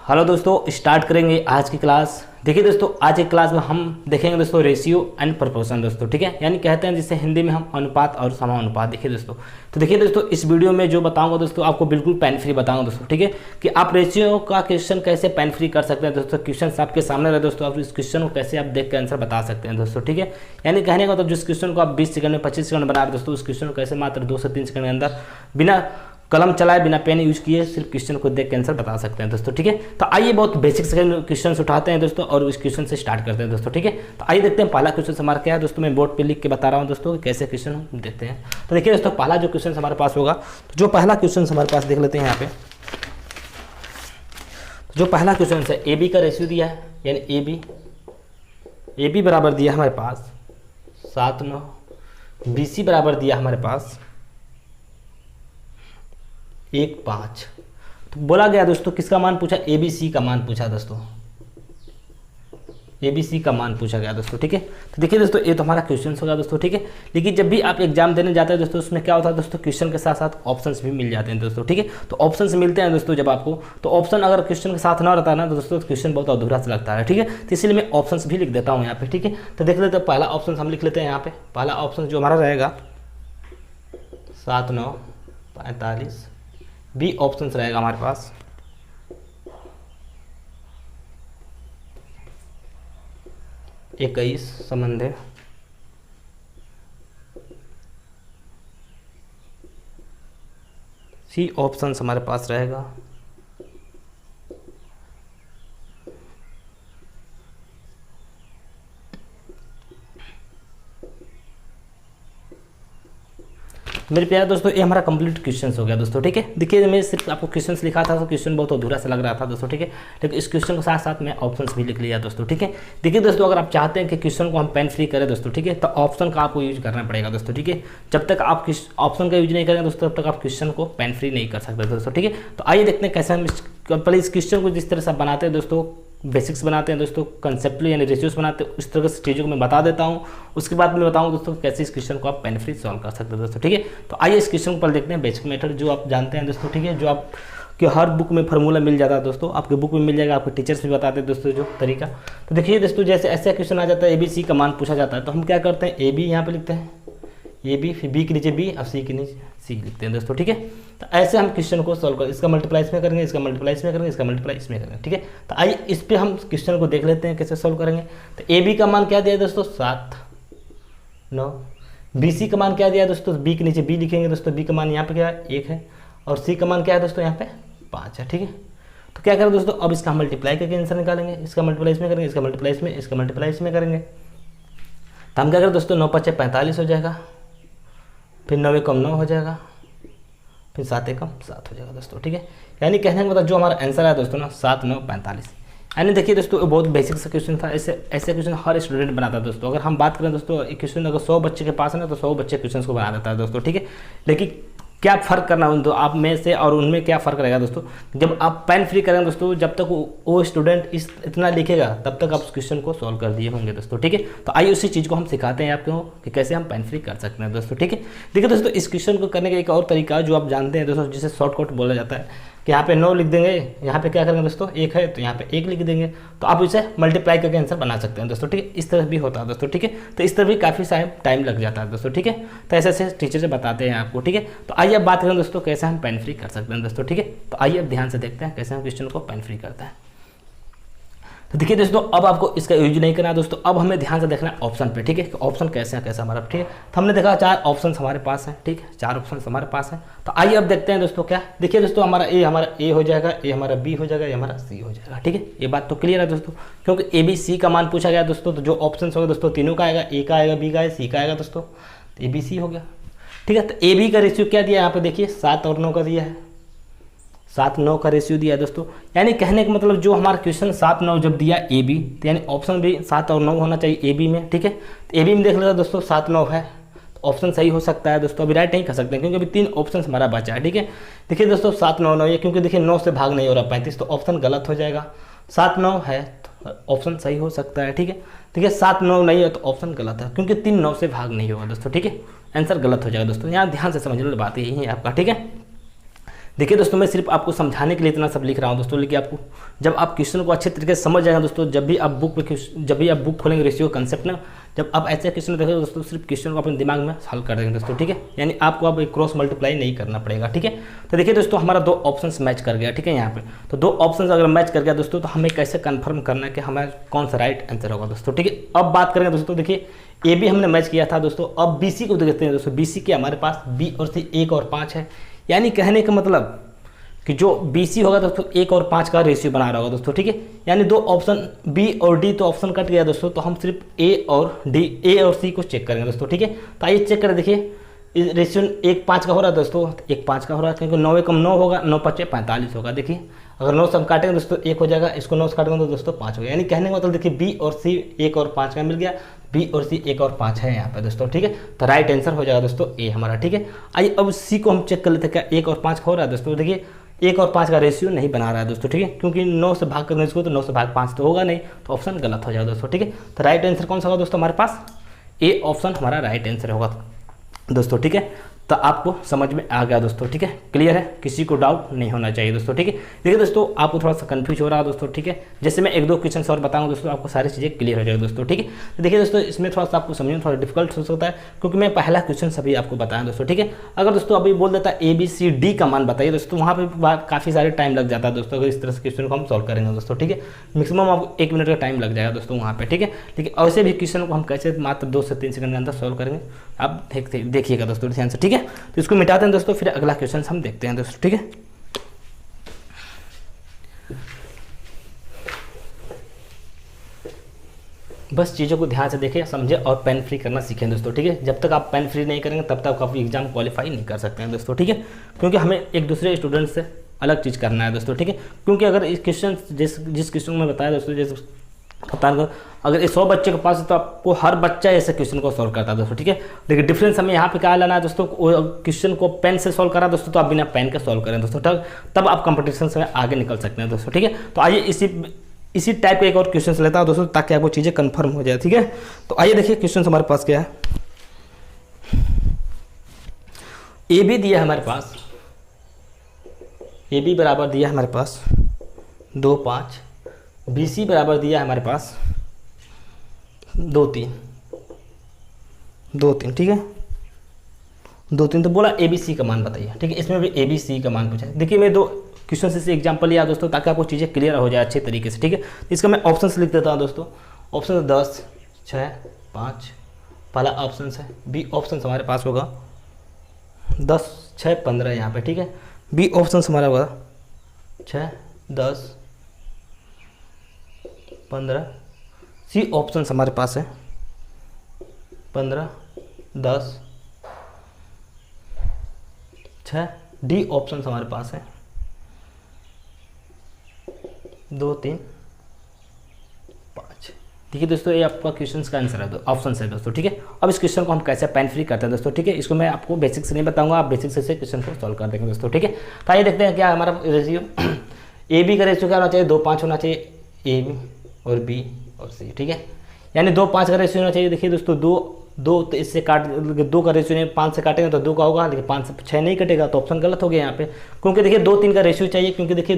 Hello दोस्तों, start करेंगे आज की क्लास। देखिए दोस्तों, आज की क्लास में हम देखेंगे दोस्तों रेशियो एंड प्रोपोर्शन दोस्तों, ठीक है। यानी कहते हैं जिसे हिंदी में हम अनुपात और समानुपात। देखिए दोस्तों, तो देखिए दोस्तों, इस वीडियो में जो बताऊंगा दोस्तों आपको बिल्कुल पेन फ्री बताऊंगा दोस्तों, ठीक है, कि आप रेशियो का क्वेश्चन कैसे पेन फ्री कर सकते हैं दोस्तों। क्वेश्चन आपके सामने रहे दोस्तों, आप इस क्वेश्चन को कैसे आप देख के आंसर बता सकते हैं दोस्तों, ठीक है। यानी कहने का मतलब जिस क्वेश्चन को आप 20 सेकंड में 25 सेकंड बना रहे दोस्तों, उस क्वेश्चन को कैसे मात्र 2 से 3 सेकंड के अंदर बिना कलम चलाए, बिना पेन यूज किए, सिर्फ क्वेश्चन को देख के आंसर बता सकते हैं दोस्तों, ठीक है। तो आइए बहुत बेसिक से क्वेश्चन उठाते हैं दोस्तों और इस क्वेश्चन से स्टार्ट करते हैं दोस्तों, ठीक है। तो आइए देखते हैं पहला क्वेश्चन हमारा क्या है दोस्तों। मैं बोर्ड पे लिख के बता रहा हूँ दोस्तों कि कैसे क्वेश्चन हम देखते हैं। तो देखिए दोस्तों, पहला जो क्वेश्चन हमारे पास होगा, तो जो पहला क्वेश्चन हमारे पास देख लेते हैं यहाँ पे। जो पहला क्वेश्चन है, ए बी का रेशियो दिया है, यानी ए बी बराबर दिया हमारे पास 7/9, बी सी बराबर दिया हमारे पास 1/5। तो बोला गया दोस्तों किसका मान पूछा, ए बी सी का मान पूछा दोस्तों, ए बी सी का मान पूछा गया दोस्तों, ठीक है। तो देखिए दोस्तों, ये तो हमारा क्वेश्चन होगा दोस्तों, ठीक है। लेकिन जब भी आप एग्जाम देने जाते हैं दोस्तों, उसमें क्या होता है दोस्तों, क्वेश्चन के साथ साथ ऑप्शंस भी मिल जाते हैं दोस्तों, ठीक है। तो ऑप्शंस मिलते हैं दोस्तों जब आपको, तो ऑप्शन अगर क्वेश्चन के साथ ना रहता है ना तो दोस्तों क्वेश्चन बहुत अधूरा सा लगता है, ठीक है। तो इसलिए मैं ऑप्शंस भी लिख देता हूँ यहाँ पे, ठीक है। तो देख लेते हैं, पहला ऑप्शन हम लिख लेते हैं यहाँ पे। पहला ऑप्शन जो हमारा रहेगा 7/9 45। बी ऑप्शन रहेगा हमारे पास 21 संबंध है। सी ऑप्शन हमारे पास रहेगा मेरे प्यारे दोस्तों, ये हमारा कंप्लीट क्वेश्चन हो गया दोस्तों, ठीक है। देखिए मैं सिर्फ आपको क्वेश्चन लिखा था तो क्वेश्चन बहुत अधूरा सा लग रहा था दोस्तों, ठीक है। लेकिन इस क्वेश्चन के साथ साथ मैं ऑप्शंस भी लिख लिया दोस्तों, ठीक है। देखिए दोस्तों, अगर आप चाहते हैं कि क्वेश्चन को हम पेन फ्री करें दोस्तों, ठीक है, तो ऑप्शन का आपको यूज करना पड़ेगा दोस्तों, ठीक है। जब तक आप ऑप्शन का यूज नहीं करेंगे दोस्तों, तब तक आप क्वेश्चन को पेन फ्री नहीं कर सकते दोस्तों, ठीक है। तो आइए देखते हैं कैसे हम पहले इस क्वेश्चन को जिस तरह से बनाते हैं दोस्तों, बेसिक्स बनाते हैं दोस्तों, कंसेप्टली यानी रेशियोस बनाते हैं, उस तरह से चीज़ों को मैं बता देता हूँ। उसके बाद मैं बताऊँ दोस्तों कैसे इस क्वेश्चन को आप पेन फ्री सॉल्व कर सकते हैं दोस्तों, ठीक है। तो आइए इस क्वेश्चन को पहले देखते हैं। बेसिक मेथड जो आप जानते हैं दोस्तों, ठीक है, जो आप कि हर बुक में फार्मूला मिल जाता है दोस्तों, आपके बुक में मिल जाएगा, आपके टीचर्स भी बताते हैं दोस्तों जो तरीका। तो देखिए दोस्तों, जैसे ऐसा क्वेश्चन आ जाता है, ए बी सी का मान पूछा जाता है, तो हम क्या करते हैं, ए बी यहाँ पे लिखते हैं, ए बी, फिर बी के नीचे बी और सी के नीचे सी लिखते हैं दोस्तों, ठीक है। तो ऐसे हम क्वेश्चन को सॉल्व कर, इसका मल्टीप्लाई इसमें करेंगे, इसका मल्टीप्लाई इसमें करेंगे, इसका मल्टीप्लाई इसमें करेंगे, ठीक है। तो आइए इस पे हम क्वेश्चन को देख लेते हैं कैसे सॉल्व करेंगे। तो ए बी का मान क्या दिया है दोस्तों 7/9, बी सी का मान क्या दिया है दोस्तों, बी के नीचे बी लिखेंगे दोस्तों, बी का मान यहाँ पे क्या है 1 है, और सी का मान क्या है दोस्तों यहाँ पे 5 है, ठीक है। तो क्या करें दोस्तों, अब इसका हम मल्टीप्लाई करके आंसर निकालेंगे, इसका मल्टीप्लाई इसमें करेंगे, इसका मल्टीप्लाई इसमें, इसका मल्टीप्लाई इसमें करेंगे। तो हम क्या करें दोस्तों, 9 × 5 = 45 हो जाएगा, फिर 9 × 9 हो जाएगा, फिर 7 × 7 हो जाएगा दोस्तों, ठीक है। यानी कहने का मतलब जो हमारा आंसर है दोस्तों ना 7, 9, 45। यानी देखिए दोस्तों, बहुत बेसिक सा क्वेश्चन था। ऐसे क्वेश्चन हर स्टूडेंट बनाता है दोस्तों। अगर हम बात करें दोस्तों, एक क्वेश्चन अगर 100 बच्चे के पास है ना, तो 100 बच्चे क्वेश्चन को बना देता है दोस्तों, ठीक है। लेकिन क्या फ़र्क करना उन दो आप में से और उनमें क्या फ़र्क रहेगा दोस्तों, जब आप पेन फ्री करेंगे दोस्तों, जब तक वो स्टूडेंट इतना लिखेगा तब तक आप उस क्वेश्चन को सॉल्व कर दिए होंगे दोस्तों, ठीक है। तो आइए उसी चीज़ को हम सिखाते हैं आपको कि कैसे हम पेन फ्री कर सकते हैं दोस्तों, ठीक है। देखिए दोस्तों, इस क्वेश्चन को करने का एक और तरीका जो आप जानते हैं दोस्तों, जिसे शॉर्टकट बोला जाता है, कि यहाँ पे 9 लिख देंगे, यहाँ पे क्या करेंगे दोस्तों 1 है तो यहाँ पे 1 लिख देंगे, तो आप इसे मल्टीप्लाई करके आंसर बना सकते हैं दोस्तों, ठीक है। इस तरह भी होता है दोस्तों, ठीक है। तो इस तरह भी काफ़ी टाइम लग जाता है दोस्तों, ठीक है। तो ऐसे ऐसे टीचर से बताते हैं आपको, ठीक है। तो आइए अब बात करें दोस्तों कैसे हम पेन फ्री कर सकते हैं दोस्तों, ठीक है। तो आइए अब ध्यान से देखते हैं कैसे हम क्वेश्चन को पेन फ्री करते हैं। तो देखिए दोस्तों, अब आपको इसका यूज नहीं करना है दोस्तों, अब हमें ध्यान से देखना है ऑप्शन पे, ठीक है। ऑप्शन कैसे हैं कैसा हमारा, ठीक है। तो हमने देखा 4 ऑप्शन हमारे पास हैं, ठीक है, 4 ऑप्शन हमारे पास हैं। तो आइए अब देखते हैं दोस्तों क्या। देखिए दोस्तों, हमारा ए हो जाएगा, ए हमारा बी हो जाएगा, ये हमारा सी हो जाएगा, ठीक है। ये बात तो क्लियर है दोस्तों, क्योंकि ए बी सी का मान पूछा गया दोस्तों, तो जो ऑप्शन होगा दोस्तों तीनों का आएगा, ए का आएगा, बी का आएगा, सी का आएगा दोस्तों, तो ए बी सी हो गया, ठीक है। तो ए बी का रेशियो क्या दिया है यहाँ पे, देखिए 7 और 9 का दिया है, 7/9 का रेशियो दिया है दोस्तों। यानी कहने का मतलब जो हमारा क्वेश्चन 7/9 जब दिया ए बी, तो यानी ऑप्शन भी 7 और 9 होना चाहिए ए बी में, ठीक है। तो ए बी में देख लेते दोस्तों 7/9 है, तो ऑप्शन सही हो सकता है दोस्तों। अभी राइट नहीं कर सकते क्योंकि अभी 3 ऑप्शन हमारा बचा है, ठीक है। देखिए दोस्तों 7/9 ये, क्योंकि देखिए 9 से भाग नहीं हो रहा 35, तो ऑप्शन गलत हो जाएगा। 7/9 है तो ऑप्शन सही हो सकता है, ठीक है। देखिए 7/9 नहीं है तो ऑप्शन गलत है, क्योंकि 3 9 से भाग नहीं होगा दोस्तों, ठीक है। आंसर गलत हो जाएगा दोस्तों, यहाँ ध्यान से समझ लो, बात यही है आपका, ठीक है। देखिए दोस्तों, मैं सिर्फ आपको समझाने के लिए इतना सब लिख रहा हूँ दोस्तों, लेकिन आपको जब आप क्वेश्चन को अच्छे तरीके से समझ जाएंगे दोस्तों, जब भी आप बुक खोलेंगे रेशियो कंसेप्ट ना, जब आप ऐसे क्वेश्चन देखेंगे दोस्तों, सिर्फ क्वेश्चन को अपने दिमाग में सॉल्व कर देंगे दोस्तों, ठीक है। यानी आपको अब क्रॉस मल्टीप्लाई नहीं करना पड़ेगा, ठीक है। तो देखिए दोस्तों, हमारा 2 ऑप्शंस मैच कर गया, ठीक है। यहाँ पे तो 2 ऑप्शंस अगर मैच कर गया दोस्तों, तो हमें कैसे कंफर्म करना है कि हमारा कौन सा राइट आंसर होगा दोस्तों, ठीक है। अब बात करेंगे दोस्तों, देखिए ए बी हमने मैच किया था दोस्तों, अब बी सी को देखते हैं दोस्तों। बी सी के हमारे पास बी और सी 1 और 5 है, यानी कहने का मतलब कि जो बी सी होगा दोस्तों 1 और 5 का रेशियो बना रहा होगा दोस्तों, ठीक है। यानी 2 ऑप्शन बी और डी तो ऑप्शन कट गया दोस्तों, तो हम सिर्फ ए और सी को चेक करेंगे दोस्तों, ठीक है। तो आइए चेक करें, देखिए रेशियो 1-5 का हो रहा है दोस्तों, 1-5 का हो रहा है, क्योंकि 9 कम 9 होगा, 9-5 45 होगा। देखिए अगर 9 से हम काटेंगे दोस्तों 1 हो जाएगा, इसको 9 से काटेंगे तो दोस्तों 5 हो गया। यानी कहने का मतलब देखिए बी और सी 1 और 5 का मिल गया, बी और सी 1 और 5 है यहाँ पे दोस्तों, ठीक है। तो राइट आंसर हो जाएगा दोस्तों ए हमारा, ठीक है। आइए अब सी को हम चेक कर लेते हैं, क्या 1 और 5 का हो रहा है दोस्तों। देखिए 1 और 5 का रेशियो नहीं बना रहा है दोस्तों, ठीक है, क्योंकि 9 से भाग करने इसको तो 9 से भाग 5 तो होगा नहीं, तो ऑप्शन गलत हो जाएगा दोस्तों, ठीक है। तो राइट आंसर कौन सा होगा दोस्तों हमारे पास, ए ऑप्शन हमारा राइट आंसर होगा दोस्तों, ठीक है। तो आपको समझ में आ गया दोस्तों, ठीक है, क्लियर है, किसी को डाउट नहीं होना चाहिए दोस्तों, ठीक है। देखिए दोस्तों, आपको थोड़ा सा कंफ्यूज हो रहा है दोस्तों, ठीक है। जैसे मैं 1-2 क्वेश्चन और बताऊंगा दोस्तों, आपको सारी चीज़ें क्लियर हो जाएगी दोस्तों, ठीक है। तो देखिए दोस्तों, इसमें थोड़ा सा आपको समझना थोड़ा डिफिकल्ट हो सकता है, क्योंकि मैं पहला क्वेश्चन सभी आपको बताया दोस्तों, ठीक है। अगर दोस्तों अभी बोल देता है ABCD का मान बताइए दोस्तों, वहाँ पर काफ़ी सारे टाइम लग जाता है दोस्तों, अगर इस तरह से क्वेश्चन को हम सॉल्व करेंगे दोस्तों, ठीक है। मैक्सिमम आपको 1 मिनट का टाइम लग जाएगा दोस्तों वहाँ पे, ठीक है। लेकिन ऐसे भी क्वेश्चन को हम कैसे मात्र 2 से 3 सेकंड के अंदर सॉल्व करेंगे, आप देखिएगा दोस्तों ध्यान से, ठीक है। तो इसको मिटाते हैं दोस्तों, फिर अगला क्वेश्चन हम देखते हैं दोस्तों, ठीक है। बस चीज़ों को ध्यान से देखें, समझे और पेन फ्री करना सीखें दोस्तों, ठीक है। जब तक आप पेन फ्री नहीं करेंगे तब तक आप एग्जाम क्वालिफाई नहीं कर सकते हैं दोस्तों, ठीक है। क्योंकि हमें एक दूसरे स्टूडेंट से अलग चीज़ करना है दोस्तों, ठीक है। क्योंकि अगर इस क्वेश्चन जिस क्वेश्चन में बताया दोस्तों, जैसे कप्तान को अगर 100 बच्चे के पास है तो आपको हर बच्चा ऐसे क्वेश्चन को सॉल्व करता है दोस्तों, ठीक है। लेकिन डिफरेंस हमें यहाँ पे क्या लाना है दोस्तों, क्वेश्चन को पेन से सॉल्व करा दोस्तों, तो आप बिना पेन के सॉल्व करें दोस्तों, तब आप कंपटीशन से आगे निकल सकते हैं दोस्तों, ठीक है। तो आइए इसी टाइप का एक और क्वेश्चन लेता हूँ दोस्तों, ताकि आपको चीज़ें कन्फर्म हो जाए, ठीक है। तो आइए देखिए क्वेश्चन हमारे पास क्या है। ए बी दिया है हमारे पास, ए बी बराबर दिया है हमारे पास 2-5, बी सी बराबर दिया है हमारे पास 2-3, ठीक है। 2-3 तो बोला ए बी सी का मान बताइए, ठीक है। इसमें भी ए बी सी का मान पूछा है। देखिए मैं 2 क्वेश्चन से एग्जाम्पल लिया दोस्तों, ताकि आपको चीज़ें क्लियर हो जाए अच्छे तरीके से, ठीक है। इसका मैं ऑप्शन लिख देता हूँ दोस्तों। ऑप्शन 10, 6, 5 पहला ऑप्शन है। बी ऑप्शन हमारे पास होगा 10, 6, 15 यहाँ पे, ठीक है। बी ऑप्शन हमारा होगा 6, 10, 15। सी ऑप्शन हमारे पास है 15, 10, 6। डी ऑप्शन हमारे पास है 2, 3, 5। ठीक है दोस्तों, ये आपका क्वेश्चन का आंसर है, ऑप्शन है दोस्तों, ठीक है। अब इस क्वेश्चन को हम कैसे पेन फ्री करते हैं दोस्तों, ठीक है। इसको मैं आपको बेसिक से नहीं बताऊंगा, आप बेसिक से क्वेश्चन को सॉल्व कर देंगे दोस्तों, ठीक है। तो आइए देखते हैं क्या हमारा रेशियो ए बी का रेशियो क्या होना चाहिए, 2-5 होना चाहिए, ए बी और बी और सी, ठीक है। यानी 2-5 का रेशियो होना चाहिए। देखिए दोस्तों, 2 तो इससे काट 2 का रेशियो नहीं, 5 से काटेंगे तो 2 का होगा, लेकिन 5 से 6 नहीं कटेगा, तो ऑप्शन गलत हो गया यहाँ पे। क्योंकि देखिए 2-3 का रेशियो चाहिए, क्योंकि देखिए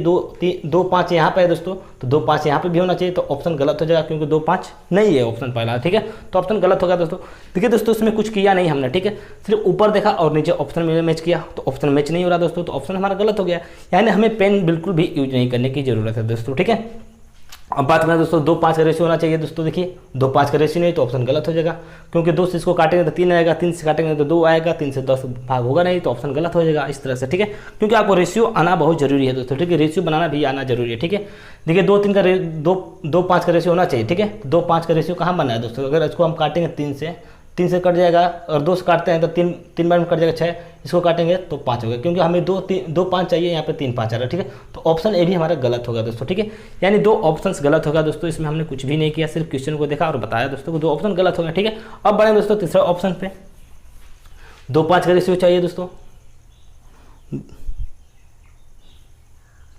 2-5 यहाँ पे है दोस्तों, तो 2-5 यहाँ पे भी होना चाहिए, तो ऑप्शन गलत हो जाएगा, क्योंकि 2-5 नहीं है ऑप्शन पहला, ठीक है। तो ऑप्शन गलत होगा दोस्तों। देखिए दोस्तों, इसमें कुछ किया नहीं हमने, ठीक है, सिर्फ ऊपर देखा और नीचे ऑप्शन में मैच किया, तो ऑप्शन मैच नहीं हो रहा दोस्तों, तो ऑप्शन हमारा गलत हो गया। यानी हमें पेन बिल्कुल भी यूज नहीं करने की जरूरत है दोस्तों, ठीक है। अब बात करें दोस्तों, 2-5 का रेशियो होना चाहिए दोस्तों। देखिए 2-5 का रेशियो नहीं तो ऑप्शन गलत हो जाएगा, क्योंकि 2 से इसको काटेंगे तो 3 आएगा, 3 से काटेंगे तो 2 आएगा, 3 से 10 भाग होगा नहीं, तो ऑप्शन गलत हो जाएगा इस तरह से, ठीक है। क्योंकि आपको रेशियो आना बहुत जरूरी है दोस्तों, ठीक है। रेशियो बनाना भी आना जरूरी है, ठीक है। देखिए 2-5 का रेशियो होना चाहिए, ठीक है। 2-5 का रेशियो कहाँ बना है दोस्तों, अगर इसको हम काटेंगे 3 से कट जाएगा, और 2 से काटते हैं तो 3 बार में कट जाएगा 6, इसको काटेंगे तो 5 हो गया, क्योंकि हमें 2-5 चाहिए, यहाँ पे 3-5 आ रहा है, ठीक है। तो ऑप्शन ए भी हमारा गलत होगा दोस्तों, ठीक है। यानी 2 ऑप्शंस गलत होगा दोस्तों, इसमें हमने कुछ भी नहीं किया, सिर्फ क्वेश्चन को देखा और बताया दोस्तों को 2 ऑप्शन गलत हो गए, ठीक है। अब बढ़े दोस्तों तीसरा ऑप्शन पे, 2-5 का रेशियो चाहिए दोस्तों।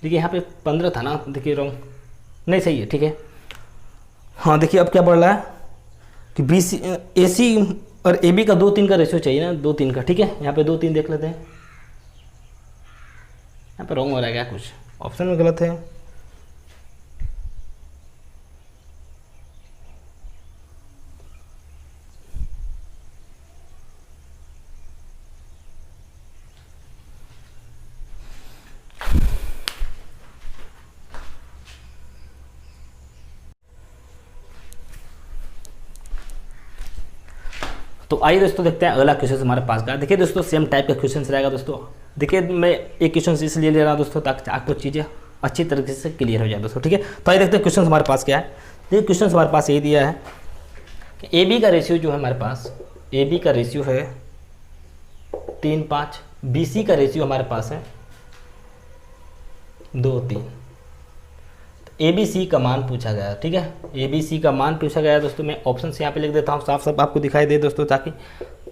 देखिए यहाँ पे 15 था ना, देखिए रॉन्ग नहीं, सही है, ठीक है। हाँ देखिए अब क्या बढ़ रहा है कि ए सी और ए बी का 2-3 का रेशियो चाहिए ना, 2-3 का, ठीक है। यहाँ पे 2-3 देख लेते हैं, यहाँ पे रॉन्ग हो रहा है क्या, कुछ ऑप्शन में गलत है। तो आइए दोस्तों देखते हैं अगला क्वेश्चन हमारे पास का। देखिए दोस्तों सेम टाइप का क्वेश्चन रहेगा दोस्तों। देखिए मैं एक क्वेश्चन इसलिए ले रहा हूँ दोस्तों ताकि आपको चीज़ें अच्छी तरीके से क्लियर हो जाए दोस्तों, ठीक है। तो आइए देखते हैं क्वेश्चन हमारे पास क्या है। देखिए क्वेश्चन हमारे पास ये दिया है कि ए बी का रेशियो जो है हमारे पास, ए बी का रेशियो है 3-5, बी सी का रेशियो हमारे पास है 2-3। ए बी सी का मान पूछा गया है, ठीक है। ए बी सी का मान पूछा गया है दोस्तों। मैं ऑप्शन से यहाँ पे लिख देता हूँ, साफ साफ आपको दिखाई दे दोस्तों, ताकि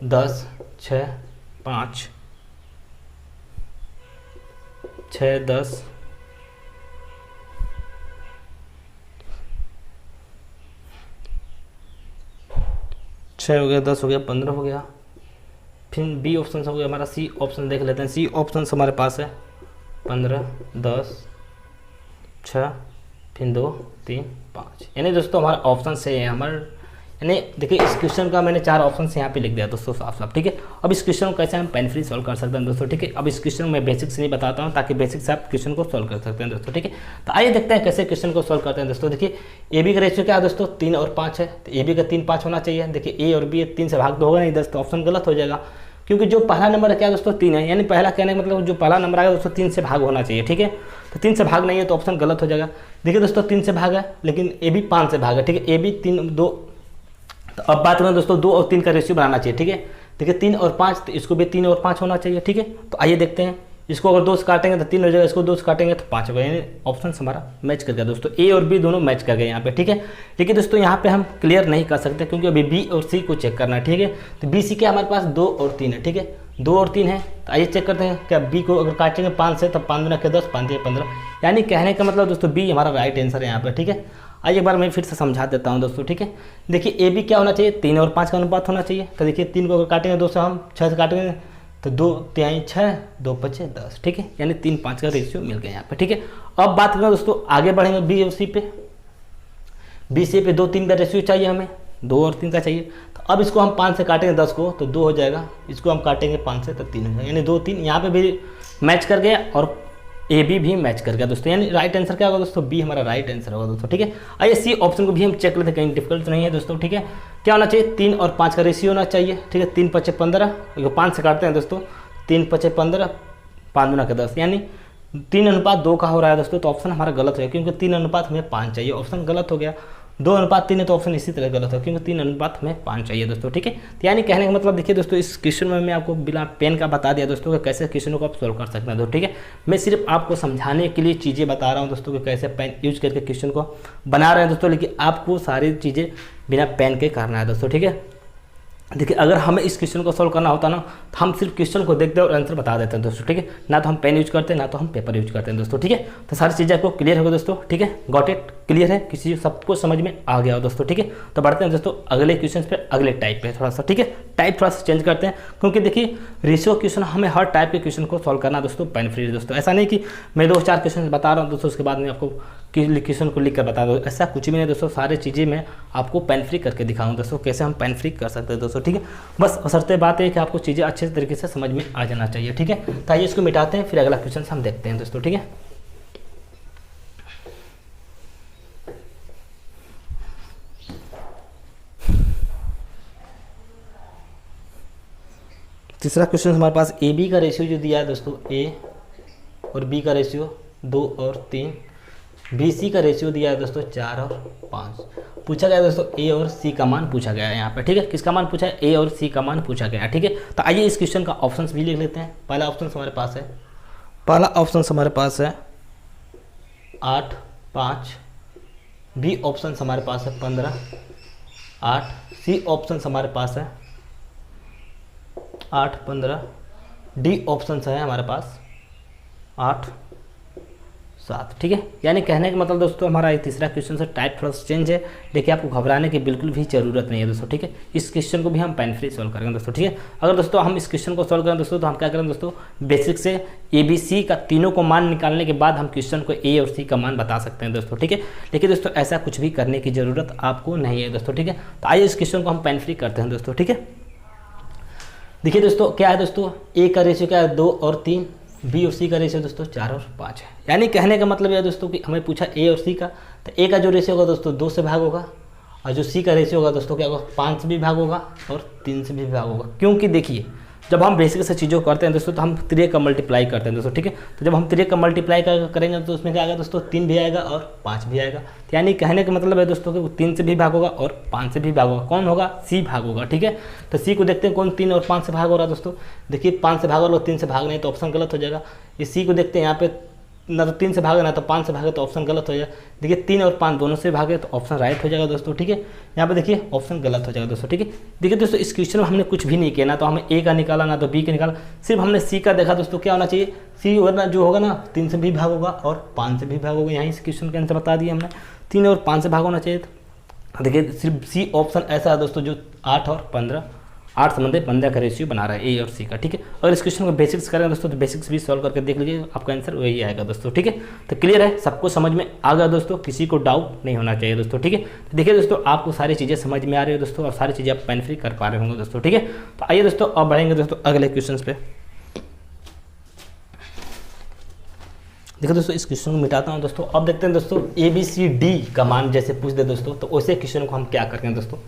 10, 6, 5, 6, 10, 6 हो गया, 10 हो गया, 15 हो गया। फिर बी ऑप्शन हो गया हमारा, सी ऑप्शन देख लेते हैं। सी ऑप्शन हमारे पास है 15, 10, 6, फिर 2, 3, 5। यानी दोस्तों हमारा ऑप्शन से है हमारे, यानी देखिए इस क्वेश्चन का मैंने 4 ऑप्शन यहाँ पे लिख दिया दोस्तों साफ साफ, ठीक है। अब इस क्वेश्चन को कैसे हम पेन फ्री सॉल्व कर सकते हैं दोस्तों, ठीक है। अब इस क्वेश्चन में मैं बेसिक से नहीं बताता हूँ ताकि बेसिक से आप क्वेश्चन को सॉल्व कर सकते हैं दोस्तों, ठीक है। तो आइए देखते हैं कैसे क्वेश्चन को सॉल्व करते हैं दोस्तों। देखिए ए बी का रेशियो क्या है दोस्तों, 3 और 5 है, तो ए बी का 3, 5 होना चाहिए। देखिए ए और बी 3 से भाग तो होगा नहीं 10, तो ऑप्शन गलत हो जाएगा, क्योंकि जो पहला नंबर है क्या दोस्तों 3 है। यानी पहला कहने का मतलब जो पहला नंबर आएगा दोस्तों 3 से भाग होना चाहिए, ठीक है। तो 3 से भाग नहीं है तो ऑप्शन गलत हो जाएगा। देखिए दोस्तों 3 से भाग है, लेकिन ए बी 5 से भाग है, ठीक है। A B 3, 2। तो अब बात करें दोस्तों 2 और 3 का रेशियो बनाना चाहिए, ठीक है। देखिए 3 और 5, तो इसको भी 3 और 5 होना चाहिए, ठीक है। तो आइए देखते हैं, इसको अगर 2 से काटेंगे तो 3 हो जाएगा, इसको 2 से काटेंगे तो 5 होगा। यानी ऑप्शन हमारा मैच कर गया दोस्तों, ए और बी दोनों मैच कर गए यहाँ पे, ठीक है। लेकिन दोस्तों यहाँ पे हम क्लियर नहीं कर सकते क्योंकि अभी बी और सी को चेक करना है, ठीक है। तो बी सी के हमारे पास 2 और 3 है, ठीक है। 2 और 3 है, तो आइए चेक करते हैं क्या बी को अगर काटेंगे 5 से, तब 5 गुना के 10, 5 15। यानी कहने का मतलब दोस्तों बी हमारा राइट आंसर है यहाँ पे, ठीक है। आइए एक बार मैं फिर से समझा देता हूँ दोस्तों, ठीक है। देखिए ए बी क्या होना चाहिए, 3 और 5 का अनुपात होना चाहिए। तो देखिए 3 को अगर काटेंगे 2 से, हम 6 से काटेंगे तो 2 3 6, 2 5 10, ठीक है। यानी 3 5 का रेशियो मिल गया यहाँ पे, ठीक है। अब बात करें दोस्तों आगे बढ़ेंगे बी और सी पे। बी सी पे 2 3 का रेशियो चाहिए हमें, 2 और 3 का चाहिए। तो अब इसको हम 5 से काटेंगे 10 को तो 2 हो जाएगा, इसको हम काटेंगे 5 से तो 3 हो जाएगा। यानी 2 3 यहाँ पे भी मैच कर गया और ए बी भी मैच कर गया दोस्तों। यानी राइट आंसर क्या होगा दोस्तों, बी हमारा राइट आंसर होगा दोस्तों, ठीक है। आइए सी ऑप्शन को भी हम चेक लेते हैं, कहीं डिफिकल्ट नहीं है दोस्तों, ठीक है। क्या होना चाहिए, 3 और 5 का रेशियो होना चाहिए, ठीक है। 3 5 15, 5 से काटते हैं दोस्तों, 3 5 15, 5 गुना के 10, यानी 3 अनुपात 2 का हो रहा है दोस्तों। तो ऑप्शन हमारा गलत है क्योंकि 3 अनुपात हमें 5 चाहिए, ऑप्शन गलत हो गया। 2 अनुपात 3 है तो ऑप्शन इसी तरह गलत है क्योंकि 3 अनुपात हमें 5 चाहिए दोस्तों, ठीक है। तो यानी कहने का मतलब देखिए दोस्तों इस क्वेश्चन में मैं आपको बिना पेन का बता दिया दोस्तों कि कैसे क्वेश्चनों को आप सोल्व कर सकते हैं दोस्तों, ठीक है। मैं सिर्फ आपको समझाने के लिए चीज़ें बता रहा हूँ दोस्तों कि कैसे पेन यूज करके क्वेश्चन को बना रहे हैं दोस्तों, लेकिन आपको सारी चीज़ें बिना पेन के करना है दोस्तों, ठीक है। देखिए अगर हमें इस क्वेश्चन को सॉल्व करना होता ना तो हम सिर्फ क्वेश्चन को देखते और आंसर बता देते हैं दोस्तों, ठीक है। ना तो हम पेन यूज करते हैं ना तो हम पेपर यूज करते हैं दोस्तों, ठीक है। तो सारी चीज़ें आपको क्लियर होगा दोस्तों, ठीक है। गॉट इट, क्लियर है, किसी सबको समझ में आ गया हो दोस्तों, ठीक है। तो बढ़ते हैं दोस्तों अगले क्वेश्चन पे, अगले टाइप पे थोड़ा सा, ठीक है। टाइप थोड़ा सा चेंज करते हैं क्योंकि देखिए रेशियो क्वेश्चन हमें हर टाइप के क्वेश्चन को सॉल्व करना दोस्तों पेन फ्री दोस्तों। ऐसा नहीं कि मैं 2-4 क्वेश्चन बता रहा हूँ दोस्तों उसके बाद में आपको क्वेश्चन को लिख कर बता दो, ऐसा कुछ भी नहीं दोस्तों। सारी चीज़ें मैं आपको पेन फ्री करके दिखाऊँ दोस्तों, कैसे हम पेन फ्री कर सकते हैं दोस्तों, ठीक है। बस बशर्ते बात है कि आपको चीज़ें अच्छे तरीके से समझ में आ जाना चाहिए, ठीक है। तो आइए इसको मिटाते हैं, फिर अगला क्वेश्चन हम देखते हैं दोस्तों, ठीक है। तीसरा क्वेश्चन हमारे पास ए बी का रेशियो जो दिया है दोस्तों, ए और बी का रेशियो 2 और 3, बी सी का रेशियो दिया है दोस्तों 4 और 5। पूछा गया दोस्तों ए और सी का मान पूछा गया है यहाँ पे, ठीक है। किसका मान पूछा है, ए और सी का मान पूछा गया है, ठीक है। तो आइए इस क्वेश्चन का ऑप्शंस भी लिख लेते हैं। पहला ऑप्शन हमारे पास है, पहला ऑप्शन हमारे पास है 8 5, बी ऑप्शन हमारे पास है 15 8, सी ऑप्शन हमारे पास है 8 15, डी ऑप्शन है हमारे पास 8 7, ठीक है। यानी कहने का मतलब दोस्तों हमारा ये तीसरा क्वेश्चन से टाइप थोड़ा सा चेंज है। देखिए आपको घबराने की बिल्कुल भी जरूरत नहीं है दोस्तों, ठीक है। इस क्वेश्चन को भी हम पेन फ्री सॉल्व करेंगे दोस्तों, ठीक है। अगर दोस्तों हम इस क्वेश्चन को सॉल्व करें दोस्तों तो हम क्या करेंगे दोस्तों, बेसिक से ABC का तीनों को मान निकालने के बाद हम क्वेश्चन को A और C का मान बता सकते हैं दोस्तों, ठीक है। लेकिन दोस्तों ऐसा कुछ भी करने की जरूरत आपको नहीं है दोस्तों, ठीक है। तो आइए इस क्वेश्चन को हम पेन फ्री करते हैं दोस्तों, ठीक है। देखिए दोस्तों क्या है दोस्तों, A का रेशियो क्या है 2 और 3, B और C का रेशियो दोस्तों 4 और 5 है। यानी कहने का मतलब यह दोस्तों कि हमें पूछा A और C का, तो A का जो रेशियो होगा दोस्तों 2 से भाग होगा, और जो C का रेशियो होगा दोस्तों क्या होगा 5 से भी भाग होगा और 3 से भी भाग होगा। क्योंकि देखिए जब हम बेसिक से चीज़ों को करते हैं दोस्तों तो हम 3 का मल्टीप्लाई करते हैं दोस्तों, ठीक है। तो जब हम 3 का मल्टीप्लाई करेंगे तो उसमें क्या आएगा दोस्तों 3 भी आएगा और 5 भी आएगा। तो यानी कहने का मतलब है दोस्तों कि वो 3 से भी भाग होगा और 5 से भी भाग होगा। कौन होगा, C भाग होगा, ठीक है। तो C को देखते हैं कौन 3 और 5 से भाग हो रहा है दोस्तों। देखिए 5 से भाग हो रहा है, 3 से भाग नहीं तो ऑप्शन गलत हो जाएगा। इस C को देखते हैं यहाँ पे ना तो 3 से भागे ना तो 5 से भागे तो ऑप्शन गलत हो जाएगा। देखिए 3 और 5 दोनों से भागे तो ऑप्शन राइट हो जाएगा दोस्तों, ठीक है। यहाँ पे देखिए ऑप्शन गलत हो जाएगा दोस्तों, ठीक है। देखिए दोस्तों इस क्वेश्चन में हमने कुछ भी नहीं किया, ना तो हमें A का निकाला ना तो B का निकाला, सिर्फ हमने C का देखा दोस्तों। क्या होना चाहिए, C वरना जो होगा ना 3 से भी भाग होगा और 5 से भी भाग होगा। यहाँ इस क्वेश्चन के आंसर बता दिया हमने, 3 और 5 से भाग होना चाहिए। देखिए सिर्फ C ऑप्शन ऐसा है दोस्तों जो 8 और 15, 8 संबंधी 15 का रेशियो बना रहा है A और C का, ठीक है। अगर इस क्वेश्चन को बेसिक्स करें दोस्तों तो बेसिक्स भी सॉल्व करके देख लीजिए, आपका आंसर वही आएगा दोस्तों, ठीक है। तो क्लियर है, सबको समझ में आ गया दोस्तों, किसी को डाउट नहीं होना चाहिए दोस्तों, ठीक है। तो देखिए दोस्तों आपको सारी चीज़ें समझ में आ रही है दोस्तों और सारी चीज़ें आप पेन फ्री कर पा रहे होंगे दोस्तों, ठीक है। तो आइए दोस्तों अब बढ़ेंगे दोस्तों अगले क्वेश्चन पे। देखो दोस्तों इस क्वेश्चन को मिटाता हूँ दोस्तों। अब देखते हैं दोस्तों ABCD का मान जैसे पूछ दे दोस्तों तो वैसे क्वेश्चन को हम क्या करेंगे दोस्तों।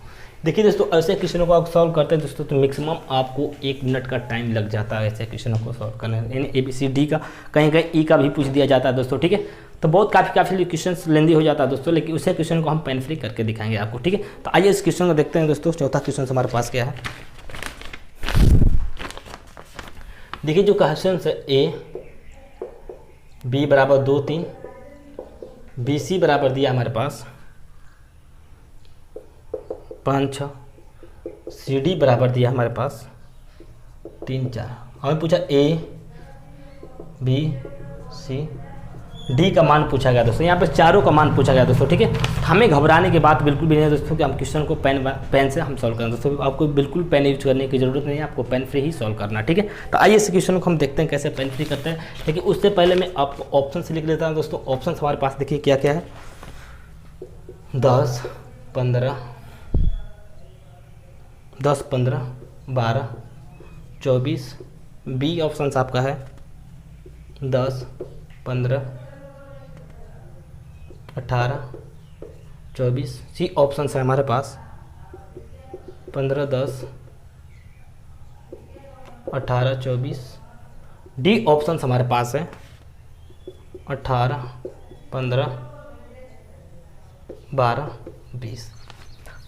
देखिए दोस्तों ऐसे क्वेश्चनों को आप सॉल्व करते हैं दोस्तों तो मैक्सिमम आपको 1 मिनट का टाइम लग जाता है ऐसे क्वेश्चनों को सॉल्व करने में। यानी ABCD का कहीं कहीं E का भी पूछ दिया जाता है दोस्तों, ठीक है। तो बहुत काफ़ी क्वेश्चन लेंदी हो जाता है दोस्तों, लेकिन उसे क्वेश्चन को हम पेन फ्री करके दिखाएंगे आपको, ठीक है। तो आइए इस क्वेश्चन को देखते हैं दोस्तों। चौथा क्वेश्चन हमारे पास क्या है, देखिए जो क्वेश्चन है A B बराबर 2 3, BC बराबर दिया हमारे पास 5 6, CD बराबर दिया हमारे पास 3 4। हमें पूछा A B C D का मान पूछा गया दोस्तों। यहाँ पे चारों का मान पूछा गया दोस्तों, ठीक है। हमें घबराने की बात बिल्कुल भी नहीं है दोस्तों कि हम क्वेश्चन को पेन से हम सॉल्व करें दोस्तों। आपको बिल्कुल पेन यूज करने की जरूरत नहीं है, आपको पेन फ्री ही सॉल्व करना, ठीक है। तो आइए इस क्वेश्चन को हम देखते हैं कैसे पेन फ्री करते हैं। लेकिन उससे पहले मैं आपको ऑप्शन से लिख लेता हूँ दोस्तों। ऑप्शन हमारे पास देखिए क्या क्या है, 10 15 12 24। बी ऑप्शन आपका है 10 15 18 24। सी ऑप्शन है हमारे पास 15 10 18 24। डी ऑप्शन हमारे पास है 18 15 12 20।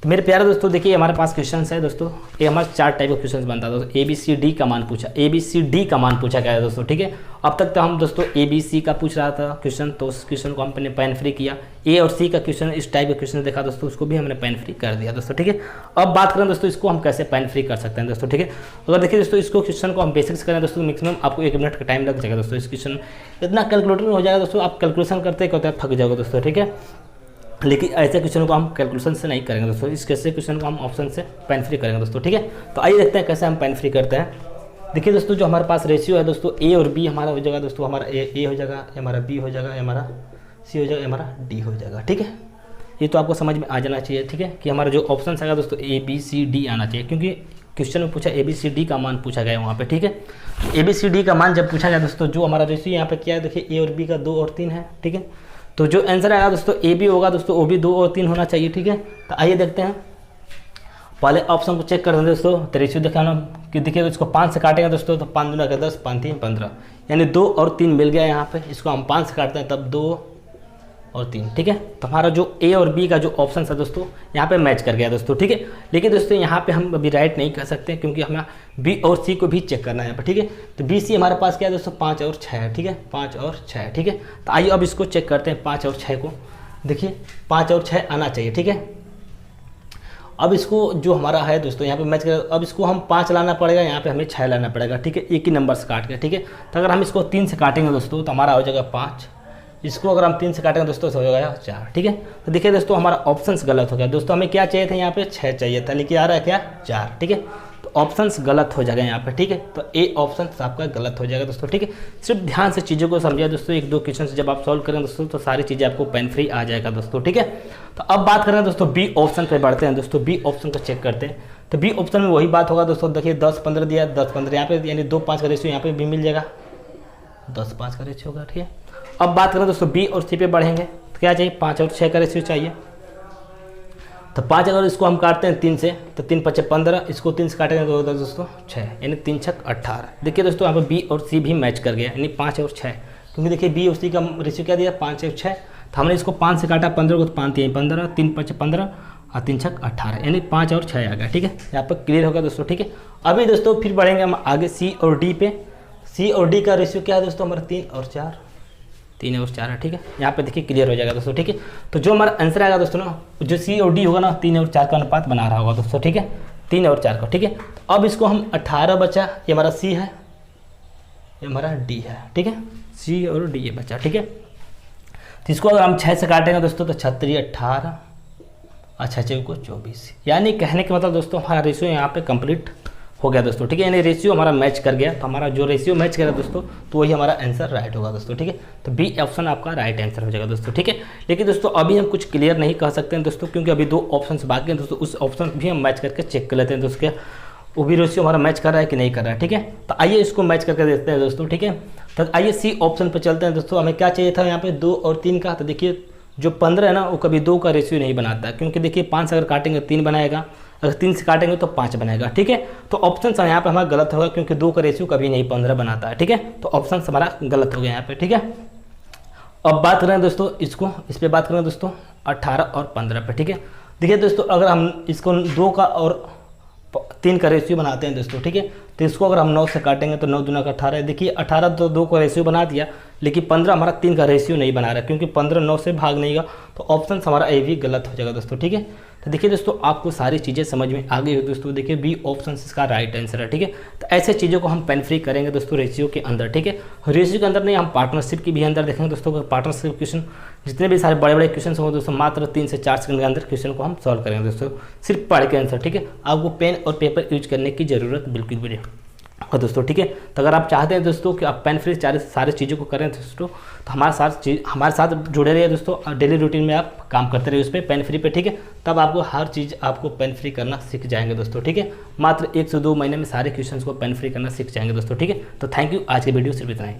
तो मेरे प्यारे दोस्तों देखिए हमारे पास क्वेश्चन है दोस्तों, ये हमारे 4 टाइप का क्वेश्चन बनता है दोस्तों। ABCD का मान पूछा, ABCD का मान पूछा गया है दोस्तों, ठीक है। अब तक तो हम दोस्तों ABC का पूछ रहा था क्वेश्चन, तो उस क्वेश्चन को हमने पेन फ्री किया। A और C का क्वेश्चन, इस टाइप का क्वेश्चन देखा दोस्तों, उसको भी हमने पेन फ्री कर दिया दोस्तों, ठीक है। अब बात करें दोस्तों इसको हम कैसे पेन फ्री कर सकते हैं दोस्तों, ठीक है। अगर देखिए दोस्तों इसको क्वेश्चन को हम बेसिक्स करें दोस्तों, मैक्सिमम आपको 1 मिनट का टाइम लग जाएगा दोस्तों। इस क्वेश्चन इतना कैलकुलेटर हो जाएगा दोस्तों, आप कैलकुलेशन करते करते थक जाओगे दोस्तों, ठीक है। लेकिन ऐसे क्वेश्चन को हम कैलकुलेशन से नहीं करेंगे दोस्तों, इस कैसे क्वेश्चन को हम ऑप्शन से पेन फ्री करेंगे दोस्तों, ठीक है। तो आइए देखते हैं कैसे हम पेन फ्री करते हैं। देखिए दोस्तों जो हमारे पास रेशियो है दोस्तों A और B हमारा हो जाएगा दोस्तों, हमारा A हो जाएगा, हमारा B हो जाएगा, हमारा C हो जाएगा, हमारा D हो जाएगा, ठीक है। ये तो आपको समझ में आ जाना चाहिए, ठीक है, कि हमारा जो ऑप्शन आएगा दोस्तों ABCD आना चाहिए, क्योंकि क्वेश्चन में पूछा ABCD का मान पूछा गया वहाँ पे, ठीक है। ABCD का मान जब पूछा गया दोस्तों, जो हमारा रेशियो यहाँ पे क्या है देखिए A और B का 2 और 3 है, ठीक है। तो जो आंसर आएगा दोस्तों AB होगा दोस्तों, वो भी 2 और 3 होना चाहिए, ठीक है। तो आइए देखते हैं, पहले ऑप्शन को चेक कर दें दोस्तों। तो रेशियो दिखाना कि देखिए इसको 5 से काटेंगे दोस्तों, तो 5 दूना 10 5 3 15, यानी 2 और 3 मिल गया यहाँ पे। इसको हम 5 से काटते हैं तब 2 और 3, ठीक है। तो हमारा जो A और B का जो ऑप्शन है दोस्तों यहाँ पे मैच कर गया दोस्तों, ठीक है। लेकिन दोस्तों यहाँ पे हम अभी राइट नहीं कर सकते क्योंकि हमें B और C को भी चेक करना है यहाँ पे, ठीक है। तो BC हमारे पास क्या है दोस्तों 5 और 6 है, ठीक है, 5 और 6 है, ठीक है। तो आइए अब इसको चेक करते हैं 5 और 6 को। देखिए 5 और 6 आना चाहिए, ठीक है। अब इसको जो हमारा है दोस्तों यहाँ पे मैच कर, अब इसको हम 5 लाना पड़ेगा, यहाँ पे हमें 6 लाना पड़ेगा, ठीक है, एक ही नंबर से काट के, ठीक है। तो अगर हम इसको 3 से काटेंगे दोस्तों तो हमारा हो जाएगा 5, इसको अगर हम 3 से काटेंगे दोस्तों तो हो जाएगा 4, ठीक है। तो देखिए दोस्तों हमारा ऑप्शंस गलत हो गया दोस्तों, हमें क्या चाहिए था यहाँ पे 6 चाहिए था, लेकिन आ रहा है क्या 4, ठीक है। तो ऑप्शंस गलत हो जाएगा यहाँ पे, ठीक है। तो ए ऑप्शन आपका गलत हो जाएगा दोस्तों, ठीक है। सिर्फ ध्यान से चीज़ों को समझिए दोस्तों, 1-2 क्वेश्चन जब आप सॉल्व करेंगे दोस्तों तो सारी चीज़ें आपको पेन फ्री आ जाएगा दोस्तों, ठीक है। तो अब बात करें दोस्तों बी ऑप्शन पे बढ़ते हैं दोस्तों, बी ऑप्शन को चेक करते हैं। तो बी ऑप्शन में वही बात होगा दोस्तों, देखिए 10-15 दिया, 10-15 यहाँ पे यानी 2-5 का रेशियो यहाँ पे भी मिल जाएगा, 10-5 का रेशियो होगा, ठीक है। अब बात करें दोस्तों बी और सी पे बढ़ेंगे तो क्या चाहिए, 5 और 6 का रेशियो चाहिए। तो 5 अगर इसको हम काटते हैं 3 से तो 3-5 15, इसको 3 से काटेंगे तो होता है दोस्तों 6, यानी 3-6 18। देखिए दोस्तों यहाँ पे बी और सी भी मैच कर गया, यानी 5 और 6, क्योंकि देखिए बी और सी का रेशियो क्या दिया 5 और 6। तो हमने इसको 5 से काटा 15 को, तो 5 3 15, 3-5 15 और 3-6 18, यानी 5 और 6 आ गया, ठीक है। यहाँ पर क्लियर होगा दोस्तों, ठीक है। अभी दोस्तों फिर बढ़ेंगे हम आगे सी और डी पे। सी और डी का रेशियो क्या है दोस्तों हमारा 3 और 4, 3 और 4 है, ठीक है। यहाँ पे देखिए क्लियर हो जाएगा दोस्तों, ठीक है। तो जो हमारा आंसर आएगा दोस्तों ना, जो सी और डी होगा ना 3 और 4 का अनुपात बना रहा होगा दोस्तों, ठीक है, 3 और 4 का, ठीक है। तो अब इसको हम 18 बचा, ये हमारा सी है, ये हमारा डी है, ठीक है, सी और डी ये बचा, ठीक है। तो इसको अगर हम 6 से काटेंगे दोस्तों तो 36 18 और 6 को 24, यानी कहने का मतलब दोस्तों हमारा रेशियो यहाँ पे कंप्लीट हो गया दोस्तों, ठीक है। यानी रेशियो हमारा मैच कर गया, तो हमारा जो रेशियो मैच करा दोस्तों तो वही हमारा आंसर राइट होगा दोस्तों, ठीक है। तो बी ऑप्शन आपका राइट आंसर हो जाएगा दोस्तों, ठीक है। लेकिन दोस्तों अभी हम कुछ क्लियर नहीं कह सकते हैं दोस्तों, क्योंकि अभी 2 ऑप्शन बाकी हैं दोस्तों, उस ऑप्शन भी हम मैच करके चेक कर लेते हैं दोस्तों, वो भी रेशियो हमारा मैच कर रहा है कि नहीं कर रहा है, ठीक है। तो आइए इसको मैच करके देखते हैं दोस्तों, ठीक है। तो आइए सी ऑप्शन पर चलते हैं दोस्तों। हमें क्या चाहिए था यहाँ पे 2 और 3 का। तो देखिए जो 15 है ना वो कभी 2 का रेशियो नहीं बनाता, क्योंकि देखिए 5 अगर काटेंगे 3 बनाएगा, अगर 3 से काटेंगे तो 5 बनेगा, ठीक है। तो ऑप्शन यहाँ पे हमारा गलत होगा, क्योंकि 2 का रेशियो कभी नहीं 15 बनाता है, ठीक है। तो ऑप्शन हमारा गलत हो गया यहाँ पे, ठीक है। अब बात करें दोस्तों इसको, इस पर बात करें दोस्तों 18 और 15 पे, ठीक है। देखिए दोस्तों अगर हम इसको 2 का और 3 का रेशियो बनाते हैं दोस्तों, ठीक है। तो इसको अगर हम 9 से काटेंगे तो 9 दूना का 18 है। देखिए 18 तो 2 का रेशियो बना दिया, लेकिन 15 हमारा 3 का रेशियो नहीं बना रहा, क्योंकि 15 9 से भाग नहीं गया, तो ऑप्शन हमारा ए भी गलत हो जाएगा दोस्तों, ठीक है। तो देखिए दोस्तों आपको सारी चीज़ें समझ में आ गई हो दोस्तों, देखिए बी ऑप्शन इसका राइट आंसर है, ठीक है। तो ऐसे चीज़ों को हम पेन फ्री करेंगे दोस्तों रेशियो के अंदर, ठीक है। रेशियो के अंदर नहीं, हम पार्टनरशिप की भी अंदर देखेंगे दोस्तों। पार्टनरशिप क्वेश्चन जितने भी सारे बड़े बड़े क्वेश्चन होंगे दोस्तों, मात्र 3 से 4 सेकंड के अंदर क्वेश्चन को हम सॉल्व करेंगे दोस्तों, सिर्फ पढ़ के आंसर, ठीक है। आपको पेन और पेपर यूज करने की ज़रूरत बिल्कुल भी नहीं और दोस्तों, ठीक है। तो अगर आप चाहते हैं दोस्तों कि आप पेन फ्री सारी चीज़ों को करें दोस्तों, तो हमारे साथ जुड़े रहिए दोस्तों। डेली रूटीन में आप काम करते रहिए उस पर पेन फ्री पे, ठीक है। तब आपको हर चीज़ आपको पेन फ्री करना सीख जाएंगे दोस्तों, ठीक है। मात्र 1 से 2 महीने में सारे क्वेश्चंस को पेन फ्री करना सीख जाएंगे दोस्तों, ठीक है। तो थैंक यू, आज की वीडियो सिर्फ इतना ही।